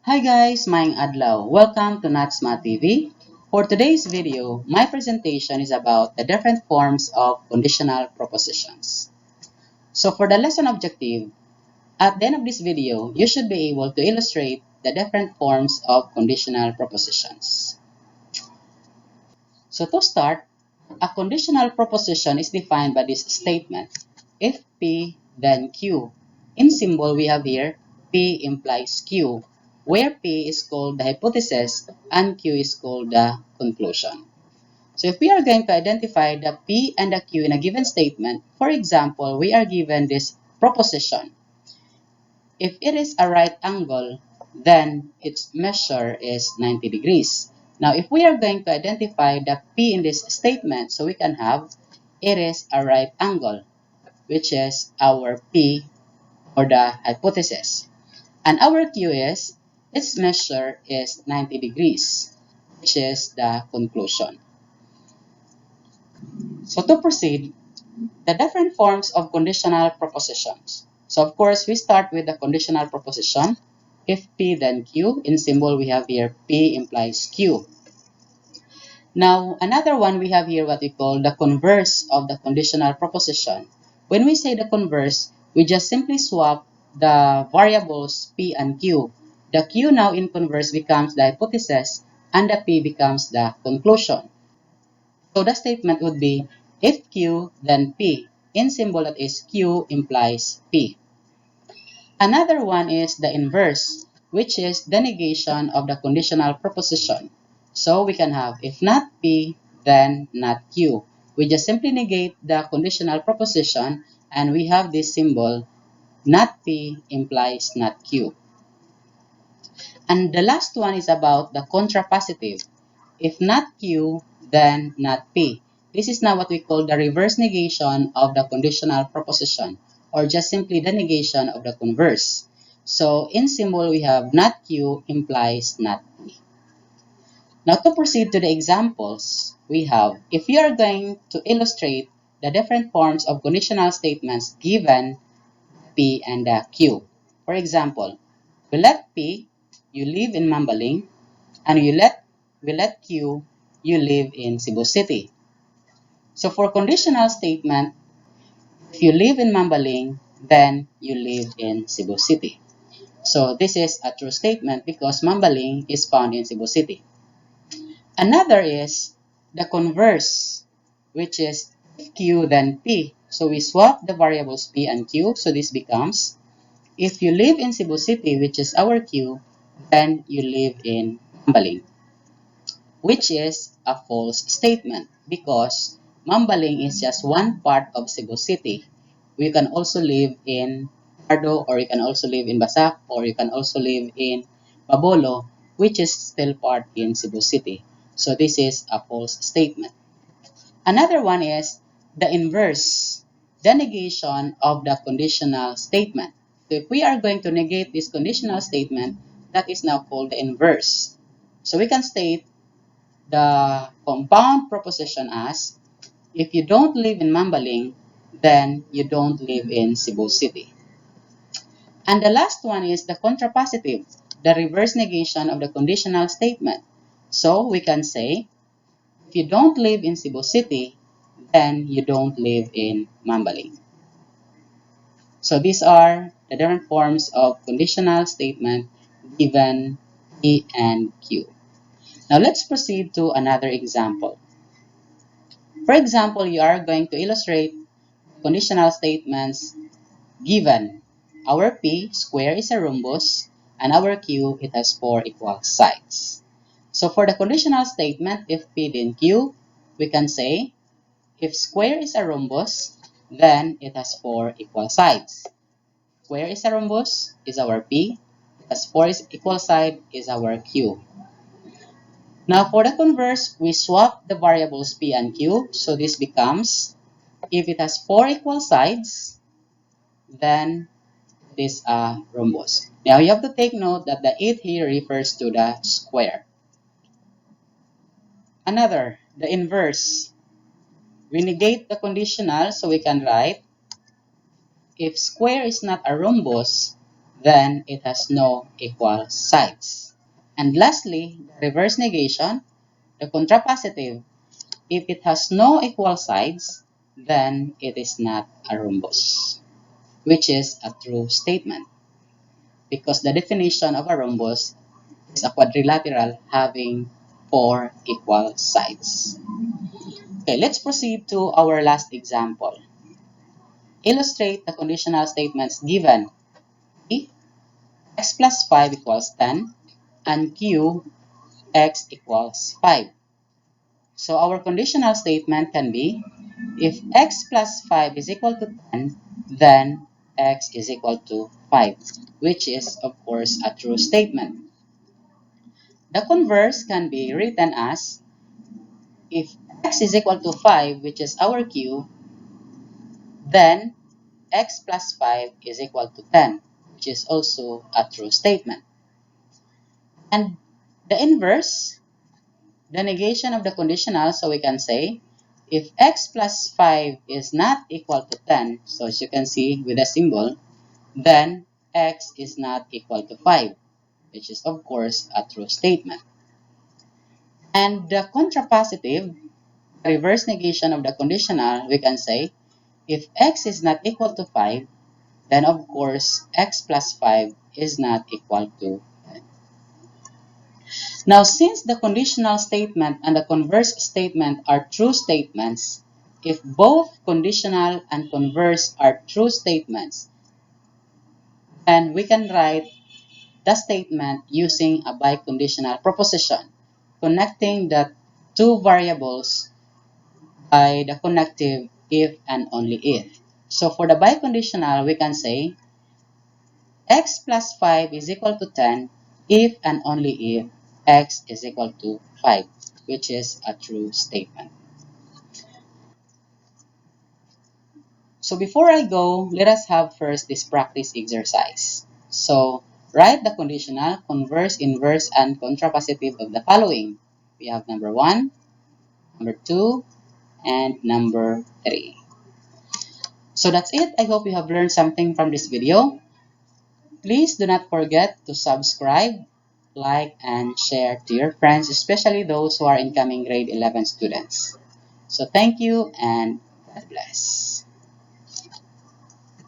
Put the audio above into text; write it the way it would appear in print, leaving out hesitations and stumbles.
Hi guys, maayong adlaw. Welcome to Natsma TV. For today's video, my presentation is about the different forms of conditional propositions. So for the lesson objective, at the end of this video, you should be able to illustrate the different forms of conditional propositions. So to start, a conditional proposition is defined by this statement. If P, then Q. In symbol, we have here P implies Q, where P is called the hypothesis and Q is called the conclusion. So if we are going to identify the P and the Q in a given statement, for example, we are given this proposition. If it is a right angle, then its measure is 90 degrees. Now, if we are going to identify the P in this statement, so we can have it is a right angle, which is our P or the hypothesis. And our Q is its measure is 90 degrees, which is the conclusion. So to proceed, the different forms of conditional propositions. So of course, we start with the conditional proposition. If P then Q, in symbol we have here P implies Q. Now, another one we have here what we call the converse of the conditional proposition. When we say the converse, we just simply swap the variables P and Q. The Q now in converse becomes the hypothesis and the P becomes the conclusion. So the statement would be if Q then P. In symbol that is Q implies P. Another one is the inverse, which is the negation of the conditional proposition. So we can have if not P, then not Q. We just simply negate the conditional proposition and we have this symbol not P implies not Q. And the last one is about the contrapositive. If not Q, then not P. This is now what we call the reverse negation of the conditional proposition, or just simply the negation of the converse. So in symbol, we have not Q implies not P. Now to proceed to the examples, we have, if you are going to illustrate the different forms of conditional statements given P and Q. For example, we let P, you live in Mambaling, and we let Q, you live in Cebu City. So for conditional statement, if you live in Mambaling, then you live in Cebu City. So this is a true statement because Mambaling is found in Cebu City. Another is the converse, which is Q then P. So we swap the variables P and Q. So this becomes, if you live in Cebu City, which is our Q, then you live in Mambaling, which is a false statement because Mambaling is just one part of Cebu City. You can also live in Pardo, or you can also live in Basak, or you can also live in Babolo, which is still part in Cebu City. So this is a false statement. Another one is the inverse, the negation of the conditional statement. So if we are going to negate this conditional statement, that is now called the inverse. So we can state the compound proposition as, if you don't live in Mambaling, then you don't live in Cebu City. And the last one is the contrapositive, the reverse negation of the conditional statement. So we can say, if you don't live in Cebu City, then you don't live in Mambaling. So these are the different forms of conditional statement given P and Q. Now let's proceed to another example. For example, you are going to illustrate conditional statements given our P square is a rhombus and our Q it has 4 equal sides. So for the conditional statement, if P then Q, we can say if square is a rhombus, then it has 4 equal sides. Square is a rhombus is our P, as 4 is equal side is our Q. Now for the converse, we swap the variables P and Q, so this becomes, if it has 4 equal sides, then it is a rhombus. Now you have to take note that the 8 here refers to the square. Another, the inverse. We negate the conditional, so we can write, if square is not a rhombus, then it has no equal sides. And lastly, the reverse negation, the contrapositive, if it has no equal sides, then it is not a rhombus, which is a true statement because the definition of a rhombus is a quadrilateral having four equal sides. Okay, let's proceed to our last example. Illustrate the conditional statements given P, x plus 5 equals 10, and Q, x equals 5. So our conditional statement can be, if x plus 5 is equal to 10, then x is equal to 5, which is, of course, a true statement. The converse can be written as, if x is equal to 5, which is our Q, then x plus 5 is equal to 10, which is also a true statement. And the inverse, the negation of the conditional, so we can say, if x plus 5 is not equal to 10, so as you can see with the symbol, then x is not equal to 5, which is of course a true statement. And the contrapositive, the reverse negation of the conditional, we can say, if x is not equal to 5, then of course x plus 5 is not equal to 10. Now, since the conditional statement and the converse statement are true statements, if both conditional and converse are true statements, then we can write the statement using a biconditional proposition, connecting the two variables by the connective if and only if. So for the biconditional, we can say x plus 5 is equal to 10 if and only if x is equal to 5, which is a true statement. So before I go, let us have first this practice exercise. So write the conditional, converse, inverse, and contrapositive of the following. We have number 1, number 2, and number 3. So that's it. I hope you have learned something from this video. Please do not forget to subscribe, like, and share to your friends, especially those who are incoming grade 11 students. So thank you and God bless.